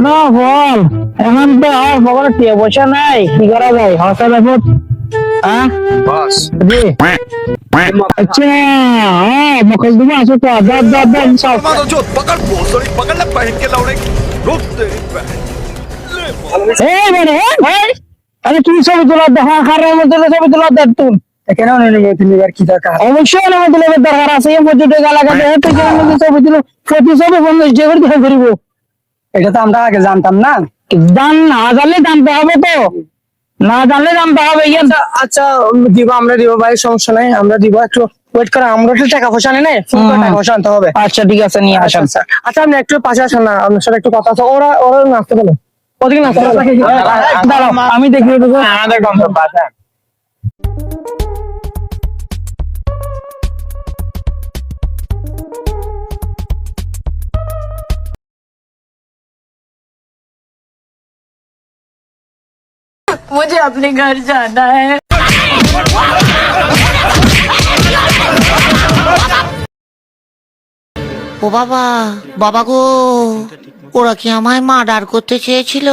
না বল, এখন তো আর খবরে টিয়া পয়সা নাই, কি করা যায়? হসা ব্যাপার। হ্যাঁ बस জি, আচ্ছা। হ্যাঁ মকল তুমি আসো তো, দাদ দাদ দাদ সব। जो पकड़ भोसड़ी पकड़ ले पहन के लौड़े रुक तेरी बहन ले এই মানে এই, আরে তুমি ছবি তোলা দেখা খারাপ মধ্যে ছবি তোলা দেখ তুমি। কেন অনুমতি নেবার কি দরকার? অবশ্যই অনুমতি নেবার দরকার আছে, এই পর্যটক এলাকাতে এত কেন ছবি তুলো, প্রতি ছবি 50 টাকা করে ঘুরিব। এটা তো আমরা আগে জানতাম না। দাম না জানলে জানতে হবে তো, না জানলে জানতে হবে। আচ্ছা দিব, আমরা দিব ভাই, সমস্যা নাই, আমরা দিব। একটু ওয়েট করো, আমরা তো টাকা পয়সা নেই, ফোন করে টাকা পয়সা আনতে হবে। আচ্ছা ঠিক আছে, নিয়ে আসেন। আচ্ছা আপনি একটু পাশে আসেন না, আপনার সাথে একটু কথা আছে। ওরা ওরা নাচতে বলো, ওদিকে নাচতে বলো। দাঁড়াও আমি দেখিয়ে দেবো। আমাদের গন্তব্য আছে। मुझे अपने घर जाना है। ও বাবা, বাবা গো, ওরা কি আমায় মার্ডার করতে চেয়েছিল?